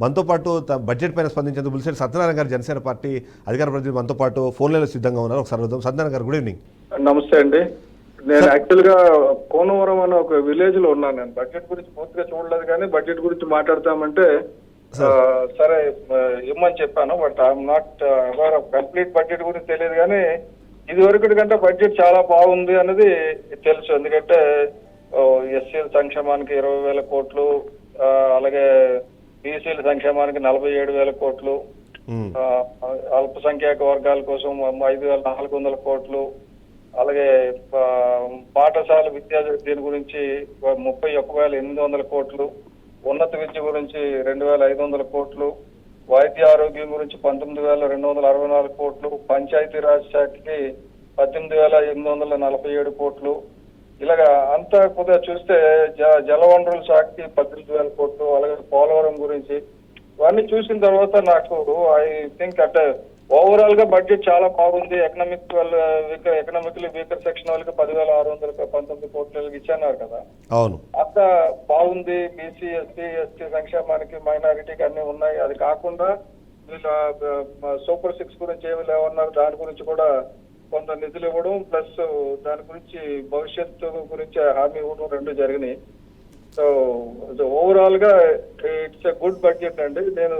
మనతో పాటు బడ్జెట్ పైన స్పందించేందుకు బుల్సెట్టి సత్యనారాయణ గారు జనసేన పార్టీ అధికార ప్రతినిధి మనతో పాటు ఫోన్ లైన్లో సిద్ధంగా ఉన్నారు. ఒకసారి చూద్దాం. సత్యనారాయణ గారు, గుడ్ ఈవినింగ్. నమస్తే అండి. నేను యాక్చువల్ గా కోనవరం అనే ఒక విలేజ్ లో ఉన్నాను. నేను బడ్జెట్ గురించి పూర్తిగా చూడలేదు, కానీ బడ్జెట్ గురించి మాట్లాడతామంటే సరే ఇమ్మని చెప్పాను. But I'm not aware of complete budget గురించి తెలియదు, కానీ ఇది వరకు కంటే బడ్జెట్ చాలా బాగుంది అన్నది తెలుసు. ఎందుకంటే ఎస్సీల సంక్షేమానికి 20,000 కోట్లు, అలాగే బీసీల సంక్షేమానికి 47,000 కోట్లు, అల్పసంఖ్యాక వర్గాల కోసం 5,400 కోట్లు, అలాగే పాఠశాల విద్యా దీని గురించి 31,800 కోట్లు, ఉన్నత విద్య గురించి 2,500 కోట్లు, వైద్య ఆరోగ్యం గురించి 19,264 కోట్లు, పంచాయతీరాజ్ శాఖకి 18,847 కోట్లు, ఇలాగా అంతా కొద్దిగా చూస్తే జలవనరుల శాఖకి 18,000 కోట్లు, అలాగే పోలవరం గురించి ఇవన్నీ చూసిన తర్వాత నాకు ఐ థింక్ అంటే ఓవరాల్ గా బడ్జెట్ చాలా బాగుంది. ఎకనామికలీ వీకర్ సెక్షన్ వాళ్ళకి 10,619 కోట్లు ఇచ్చన్నారు కదా, అవును, అంత బాగుంది. బీసీ ఎస్టీ సంక్షేమానికి మైనారిటీకి అన్ని ఉన్నాయి. అది కాకుండా వీళ్ళ సూపర్ 6 గురించి ఏమి లేవన్నారు, దాని గురించి కూడా కొంత నిధులు ఇవ్వడం, ప్లస్ దాని గురించి భవిష్యత్తు గురించి హామీ ఇవ్వడం, రెండు జరిగినాయి. సో ఓవరాల్ గా ఇట్స్ ఎ గుడ్ బడ్జెట్ అండి. నేను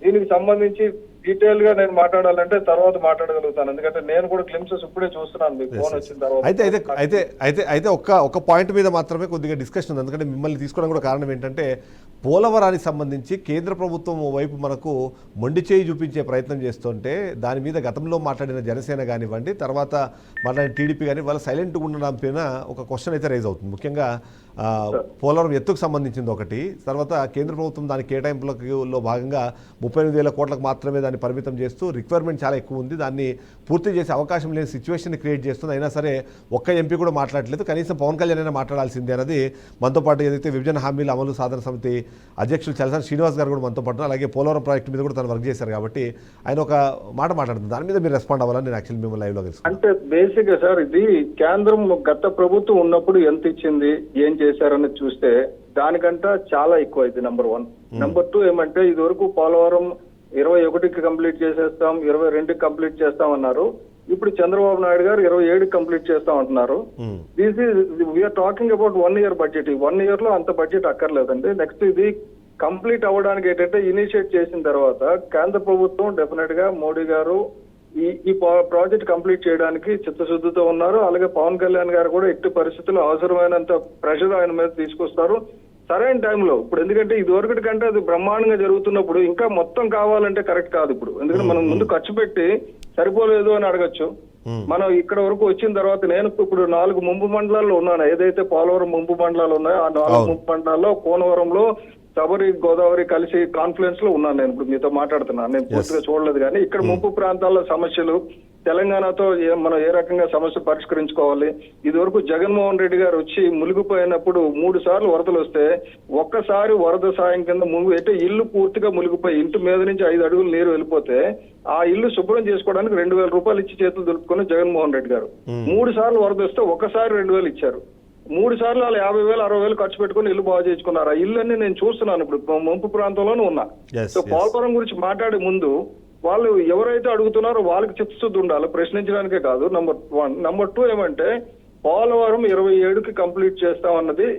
దీనికి సంబంధించి డీటెయిల్ గా నేను మాట్లాడాలంటే తర్వాత మాట్లాడగలుగుతాను, ఎందుకంటే నేను కూడా క్లిమ్సెస్ ఇప్పుడే చూస్తున్నాను మీకు ఫోన్ వచ్చిన తర్వాత. అయితే ఒక పాయింట్ మీద మాత్రమే కొద్దిగా డిస్కషన్ ఉంది. ఎందుకంటే మిమ్మల్ని తీసుకోవడం కూడా కారణం ఏంటంటే పోలవరానికి సంబంధించి కేంద్ర ప్రభుత్వం వైపు మనకు మొండి చేయి చూపించే ప్రయత్నం చేస్తుంటే దాని మీద గతంలో మాట్లాడిన జనసేన కానివ్వండి, తర్వాత మాట్లాడిన టీడీపీ కానీ వాళ్ళు సైలెంట్గా ఉండడం పైన ఒక క్వశ్చన్ అయితే రైజ్ అవుతుంది. ముఖ్యంగా పోలవరం ఎత్తుకు సంబంధించింది ఒకటి, తర్వాత కేంద్ర ప్రభుత్వం దాని కేటాయింపులలో భాగంగా 38,000 కోట్లకు మాత్రమే దాన్ని పరిమితం చేస్తూ రిక్వైర్మెంట్ చాలా ఎక్కువ ఉంది, దాన్ని పూర్తి చేసే అవకాశం లేని సిచ్యువేషన్ క్రియేట్ చేస్తుంది. అయినా సరే ఒక్క ఎంపీ కూడా మాట్లాడలేదు, కనీసం పవన్ కళ్యాణ్ అయినా మాట్లాడాల్సిందే అన్నది మనతో పాటు ఏదైతే విభజన హామీల అమలు సాధన సమితి అధ్యక్షులు చలసాని శ్రీనివాస్ గారు కూడా మనతో పాటు, అలాగే పోలవరం ప్రాజెక్టు మీద కూడా తను వర్క్ చేశారు కాబట్టి ఆయన ఒక మాట మాట్లాడుతుంది. దాని మీద మీరు రెస్పాండ్ అవ్వాలని నేను యాక్చువల్లీ మిమ్మల్ని లైవ్లో తెలుసు. అంటే బేసిక్ గా సార్, ఇది కేంద్రం గత ప్రభుత్వం ఉన్నప్పుడు ఎంత ఇచ్చింది, ఏం చేశారని చూస్తే దానికంటే చాలా ఎక్కువ ఇది నెంబర్ 1. నెంబర్ 2 ఏమంటే ఇది వరకు పోలవరం 21కి కంప్లీట్ చేసేస్తాం, 22కి కంప్లీట్ చేస్తాం అన్నారు. ఇప్పుడు చంద్రబాబు నాయుడు గారు 27కి కంప్లీట్ చేస్తాం అంటున్నారు. This is we are talking about 1 year budget. ఈ 1 year లో అంత బడ్జెట్ అక్కర్లేదండి. నెక్స్ట్ ఇది కంప్లీట్ అవ్వడానికి ఏంటంటే ఇనిషియేట్ చేసిన తర్వాత కేంద్ర ప్రభుత్వం డెఫినెట్ గా మోడీ గారు ఈ ప్రాజెక్ట్ కంప్లీట్ చేయడానికి చిత్తశుద్ధితో ఉన్నారు. అలాగే పవన్ కళ్యాణ్ గారు కూడా ఎట్టి పరిస్థితుల్లో అవసరమైనంత ప్రెషర్ ఆయన మీద తీసుకొస్తారు సరైన టైంలో. ఇప్పుడు ఎందుకంటే ఇది వరకటి కంటే అది బ్రహ్మాండంగా జరుగుతున్నప్పుడు ఇంకా మొత్తం కావాలంటే కరెక్ట్ కాదు ఇప్పుడు. ఎందుకంటే మనం ముందు ఖర్చు పెట్టి సరిపోలేదు అని అడగచ్చు. మనం ఇక్కడ వరకు వచ్చిన తర్వాత నేను ఇప్పుడు 4 ముంపు మండలాల్లో ఉన్నాను. ఏదైతే పోలవరం ముంపు మండలాలు ఉన్నాయో ఆ 4 ముంపు మండలాల్లో కోనవరంలో శబరి గోదావరి కలిసి కాన్ఫరెన్స్ లో ఉన్నాను. నేను ఇప్పుడు మీతో మాట్లాడుతున్నాను. నేను పూర్తిగా చూడలేదు, కానీ ఇక్కడ ముంపు ప్రాంతాల్లో సమస్యలు, తెలంగాణతో మనం ఏ రకంగా సమస్య పరిష్కరించుకోవాలి. ఇది వరకు జగన్మోహన్ రెడ్డి గారు వచ్చి మునిగిపోయినప్పుడు 3 సార్లు వరదలు వస్తే ఒక్కసారి వరద సాయం కింద అయితే ఇల్లు పూర్తిగా మునిగిపోయి ఇంటి మీద నుంచి 5 అడుగులు నీరు వెళ్ళిపోతే ఆ ఇల్లు శుభ్రం చేసుకోవడానికి 2,000 రూపాయలు ఇచ్చి చేతులు దులుపుకుని జగన్మోహన్ రెడ్డి గారు 3 సార్లు వరద వస్తే ఒకసారి 2,000 ఇచ్చారు. 3 సార్లు వాళ్ళు 50,000 60,000 ఖర్చు పెట్టుకుని ఇల్లు బాగు చేసుకున్నారు. ఆ ఇల్లు అన్ని నేను చూస్తున్నాను, ఇప్పుడు ముంపు ప్రాంతంలోనే ఉన్నా. సో పోలవరం గురించి మాట్లాడే ముందు వాళ్ళు ఎవరైతే అడుగుతున్నారో వాళ్ళకి చిత్తశుద్ధి ఉండాలి, ప్రశ్నించడానికే కాదు. నెంబర్ 1. నెంబర్ 2 ఏమంటే పోలవరం 27కి కంప్లీట్ చేస్తామన్నది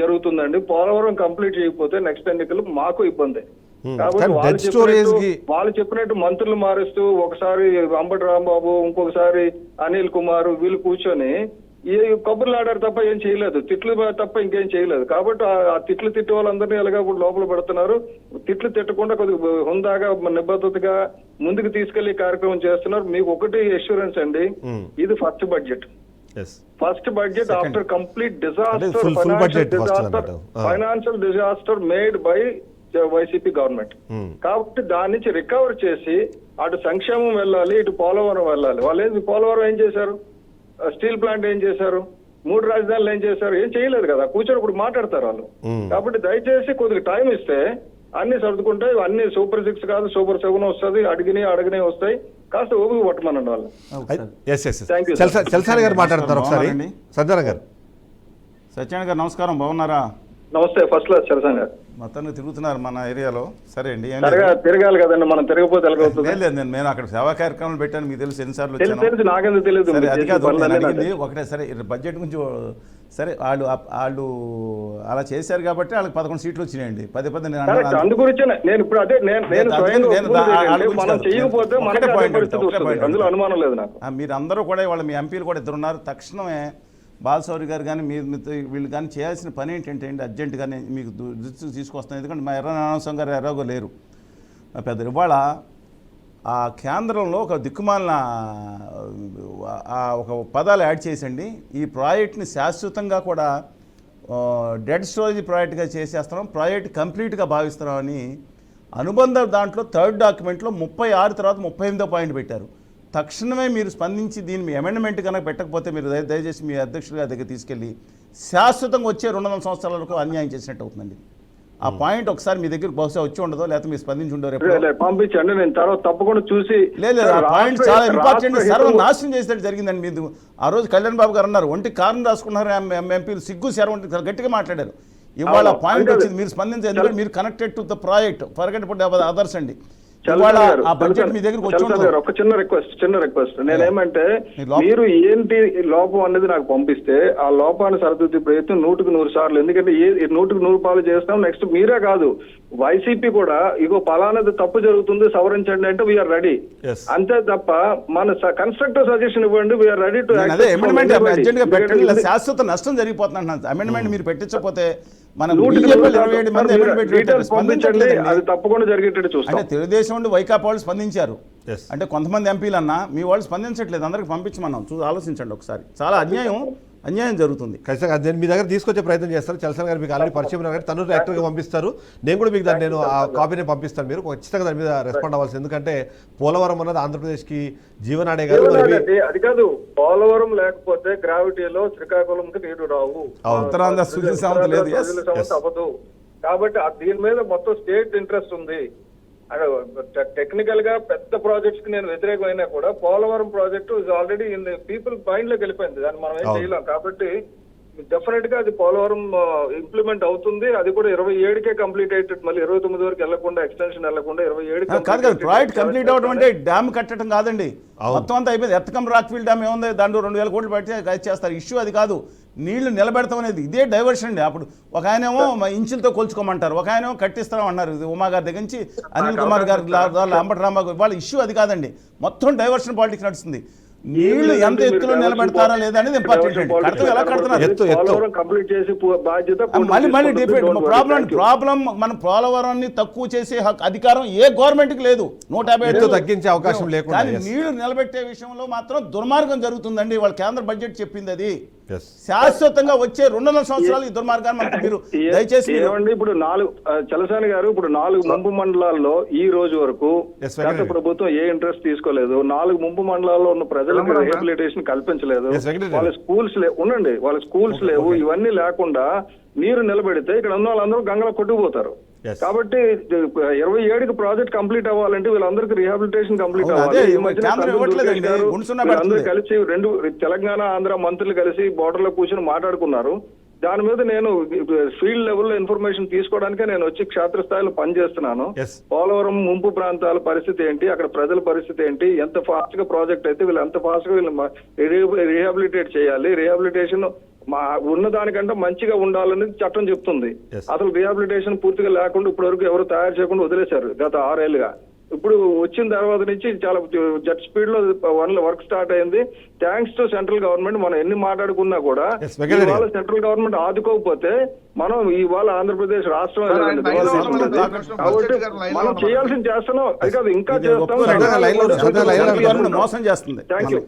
జరుగుతుందండి. పోలవరం కంప్లీట్ చేయకపోతే నెక్స్ట్ ఎన్నికలు మాకు ఇబ్బంది. కాబట్టి వాళ్ళు చెప్పినట్టు మంత్రులు మారుస్తూ ఒకసారి అంబటి రాంబాబు, ఇంకొకసారి అనిల్ కుమార్, వీళ్ళు కూర్చొని ఈ కబుర్లు ఆడారు తప్ప ఏం చేయలేదు, తిట్లు తప్ప ఇంకేం చేయలేదు. కాబట్టి ఆ తిట్లు తిట్టే వాళ్ళందరినీ ఎలాగా లోపల పెడుతున్నారు. తిట్లు తిట్టకుండా కొద్దిగా హుందాగా నిబద్ధతగా ముందుకు తీసుకెళ్లి కార్యక్రమం చేస్తున్నారు. మీకు ఒకటి అష్యూరెన్స్ అండి, ఇది first budget. First budget after complete financial disaster made by YCP government. కాబట్టి దాని నుంచి రికవర్ చేసి అటు సంక్షేమం వెళ్ళాలి, ఇటు పోలవరం వెళ్ళాలి. వాళ్ళు పోలవరం ఏం చేశారు, స్టీల్ ప్లాంట్ ఏం చేశారు, 3 రాజధానులు ఏం చేశారు, ఏం చేయలేదు కదా. కూర్చొని ఇప్పుడు మాట్లాడతారు వాళ్ళు. కాబట్టి దయచేసి కొద్దిగా టైం ఇస్తే అన్ని సర్దుకుంటాయి. అన్ని సూపర్ 6 కాదు, సూపర్ 7 వస్తుంది. అడిగినే వస్తాయి. కాస్త ఓపిక పట్టమనండి వాళ్ళు. చలసాని గారు మాట్లాడతారు ఒకసారి. సత్యనారాయణ గారు నమస్కారం, బాగున్నారా? నమస్తే, ఫస్ట్ క్లాస్ చలసాని గారు. మొత్తానికి తిరుగుతున్నారు మన ఏరియాలో. సరే అండి, ఏం లేదు. తిరగాలి కదండి, మనం తిరగపోతే ఎలాగవుతుంది? లేదు, నేను అక్కడ సేవా కార్యక్రమాలు పెట్టాను, మీకు తెలుసు ఎన్నిసార్లు తెలుసు వచ్చాను. తెలుసు, నాకెందుకు తెలియదు. సరే, మీరు అది చేసే కాదు నేను పనులన్నీ అడిగింది నాకు ఒకటే. సరే, బడ్జెట్ గురించి సరే, వాళ్ళు అలా చేశారు కాబట్టి వాళ్ళకి 11 సీట్లు వచ్చినాయండి. పదే నేను కరెక్ట్. అన్నాను. అందు గురించే నేను ఇప్పుడు అదే నేను స్వయంగా మనం చేయకపోతే మనకి అదే పరిస్థితి వస్తుంది. అందులో అనుమానం లేదు నాకు. మీరు అందరూ కూడా వాళ్ళ మీ ఎంపీలు కూడా ఇద్దరు ఉన్నారు. తక్షణమే బాలశౌరి గారు కానీ వీళ్ళు కానీ చేయాల్సిన పని ఏంటంటే అండి, అర్జెంటుగానే మీకు దృష్టికి తీసుకొస్తాను. ఎందుకంటే మా ఎర్రనారాయణ గారు ఎర్రగో లేరు పెద్ద. ఇవాళ ఆ కేంద్రంలో ఒక దిక్కుమాలిన ఒక పదాలు యాడ్ చేసండి, ఈ ప్రాజెక్ట్ని శాశ్వతంగా కూడా డెడ్ స్టోరేజ్ ప్రాజెక్ట్గా చేసేస్తున్నాం, ప్రాజెక్ట్ కంప్లీట్గా భావిస్తున్నామని అనుబంధ దాంట్లో థర్డ్ డాక్యుమెంట్లో 36 తర్వాత 38వ పాయింట్ పెట్టారు. తక్షణమే మీరు స్పందించి దీన్ని మీ అమెండ్మెంట్ కనుక పెట్టకపోతే మీరు దయచేసి మీ అధ్యక్షుడి గారి దగ్గర తీసుకెళ్ళి శాశ్వతంగా వచ్చే 200 సంవత్సరాల వరకు అన్యాయం చేసినట్టు అవుతుందండి. ఆ పాయింట్ ఒకసారి మీ దగ్గర బహుశా వచ్చి ఉండదో, లేకపోతే మీరు స్పందించి ఉండరు. పంపించండి, నేను తర్వాత తప్పకుండా చూసి. లేదు, ఆ పాయింట్ చాలా ఇంపార్టెంట్. సర్వనాశనం చేసినట్టు జరిగిందండి. మీరు ఆ రోజు కళ్యాణ్ బాబు గారు అన్నారు, ఒంటి కారణం రాసుకున్నారు ఎంపీలు, సిగ్గు శరం వంటి గట్టిగా మాట్లాడారు. ఇవాళ పాయింట్ వచ్చింది, మీరు స్పందించారు. ఎందుకంటే మీరు connected to the project, forget about others అండి. ఒక చిన్న రిక్వెస్ట్ నేనేమంటే, మీరు ఏంటి లోపం అనేది నాకు పంపిస్తే ఆ లోపాన్ని సరిదిద్దే ప్రయత్నం 100% సార్లు. ఎందుకంటే 100% చేస్తాం. నెక్స్ట్ మీరే కాదు, వైసీపీ కూడా ఇగో పలానాది తప్పు జరుగుతుంది సవరించండి అంటే వీఆర్ రెడీ. అంతే తప్ప మన కన్స్ట్రక్టివ్ సజెషన్ ఇవ్వండి, వీఆర్ రెడీ టు. శాశ్వత నష్టం జరిగిపోతుంది. అమెండ్మెంట్ మీరు పెట్టించకపోతే అది తప్పకుండా జరిగేటట్టు చూస్తాం. అంటే తెలుగుదేశం నుండి వైకాపా వాళ్ళు స్పందించారు, అంటే కొంతమంది ఎంపీలు అన్నా మీ వాళ్ళు స్పందించట్లేదు. అందరికి పంపించమన్నాం, ఆలోచించండి ఒకసారి. చాలా అన్యాయం జరుగుతుంది. ఖచ్చితంగా నేను మీ దగ్గర తీసుకొచ్చే ప్రయత్నం చేస్తాను. చలసాని గారు మీకు ఆల్రెడీ పరిచయం ఉన్నారు, తను యాక్టర్గా పంపిస్తారు. నేను కూడా మీకు దాన్ని ఆ కాపీని పంపిస్తాను. మీరు ఖచ్చితంగా దాని మీద రెస్పాండ్ అవ్వాల్సి. ఎందుకంటే పోలవరం అన్నది ఆంధ్రప్రదేశ్కి జీవనాడే కాదు. అది కాదు, పోలవరం లేకపోతే గ్రావిటీలో శ్రీకాకుళంకి నీరు రావు, ఉత్తరాంధ్ర సమస్య అవ్వదు. కాబట్టి దీని మీద మొత్తం స్టేట్ ఇంట్రెస్ట్ ఉంది. టెక్నికల్ గా పెద్ద ప్రాజెక్ట్స్ కి నేను వ్యతిరేకమైనా కూడా Polavaram project is already in people mind లోకి వెళ్ళిపోయింది. దాన్ని మనం ఏం చేయలేం. కాబట్టి డెఫినెట్ గా అది పోలవరం ఇంప్లిమెంట్ అవుతుంది. అది కూడా 27కే కంప్లీట్ అయ్యేటట్టు, మళ్ళీ 29 వరకు వెళ్లకుండా, ఎక్స్టెన్షన్ వెళ్లకుండా 27 కాదు. ప్రాజెక్ట్ కంప్లీట్ అవడం అంటే డ్యామ్ కట్టడం కాదండి, మొత్తం అంతా అయిపోయింది. ఎత్తకం రాక్ఫీల్డ్ డ్యామ్ ఏముంది, దాంట్లో 2000 కోట్లు పెట్టి చేస్తారు. ఇష్యూ అది కాదు, నీళ్లు నిలబెడతాం అనేది. ఇదే డైవర్షన్ అండి. అప్పుడు ఒక ఆయనేమో ఇంచులతో కొలుచుకోమంటారు, ఒక ఆయనేమో కట్టిస్తాం అన్నారు. ఉమా గారి దగ్గర నుంచి అనిల్ కుమార్ గారు, అంబటి రాంబాబు, వాళ్ళ ఇష్యూ అది కాదండి. మొత్తం డైవర్షన్ పాలిటిక్స్ నడుస్తుంది. నీళ్లు ఎంత ఎత్తులో నిలబెడతారా లేదా అనేది ఇంపార్టెంట్ అండి. కడతాం ఎలా కడుతున్నారు మళ్ళీ ప్రాబ్లం. మన పోలవరాన్ని తక్కువ చేసే అధికారం ఏ గవర్నమెంట్కి లేదు. 150 తగ్గించే అవకాశం లేకుండా. కానీ నీళ్లు నిలబెట్టే విషయంలో మాత్రం దుర్మార్గం జరుగుతుందండి. వాళ్ళ కేంద్ర బడ్జెట్ చెప్పింది అది. శాశ్వతంగా వచ్చే 200 సంవత్సరాలు ఈ దుర్మార్గాన్ని మీరు దయచేసి. ఇప్పుడు చలసాని గారు, ఇప్పుడు 4 ముంపు మండలాల్లో ఈ రోజు వరకు గత ప్రభుత్వం ఏ ఇంట్రెస్ట్ తీసుకోలేదు. 4 ముంపు మండలాల్లో ఉన్న ప్రజలకు రిహాబిలిటేషన్ కల్పించలేదు. వాళ్ళ స్కూల్స్ ఉండండి, వాళ్ళ స్కూల్స్ లేవు. ఇవన్నీ లేకుండా నీరు నిలబెడితే ఇక్కడ ఉన్న వాళ్ళందరూ గంగలో కొట్టుకుపోతారు. కాబట్టి 27కి ప్రాజెక్ట్ కంప్లీట్ అవ్వాలంటే వీళ్ళందరికీ రిహాబిలిటేషన్ కంప్లీట్ అవ్వాలి. అందరూ కలిసి తెలంగాణ ఆంధ్ర మంత్రులు కలిసి బోర్డర్ లో కూర్చొని మాట్లాడుకున్నారు. దాని మీద నేను ఫీల్డ్ లెవెల్లో ఇన్ఫర్మేషన్ తీసుకోవడానికే నేను వచ్చి క్షేత్రస్థాయిలో పనిచేస్తున్నాను. పోలవరం ముంపు ప్రాంతాల పరిస్థితి ఏంటి, అక్కడ ప్రజల పరిస్థితి ఏంటి, ఎంత ఫాస్ట్ గా ప్రాజెక్ట్ అయితే వీళ్ళు ఎంత ఫాస్ట్ గా వీళ్ళు రిహాబిలిటేట్ చేయాలి, రిహాబిలిటేషన్ ఉన్న దానికంటే మంచిగా ఉండాలని చట్టం చెప్తుంది. అసలు రిహాబిలిటేషన్ పూర్తిగా లేకుండా ఇప్పటి వరకు ఎవరు తయారు చేయకుండా వదిలేశారు గత 6 ఏళ్లుగా. ఇప్పుడు వచ్చిన తర్వాత నుంచి చాలా జెట్ స్పీడ్ లో వర్క్ స్టార్ట్ అయింది. Thanks to central government. మనం ఎన్ని మాట్లాడుకున్నా కూడా ఇవాళ సెంట్రల్ గవర్నమెంట్ ఆదుకోకపోతే మనం ఇవాళ ఆంధ్రప్రదేశ్ రాష్ట్రం కాబట్టి మనం చేయాల్సింది చేస్తున్నాం. అది కాదు ఇంకా చేస్తాం. మోసం చేస్తుంది. Thank you.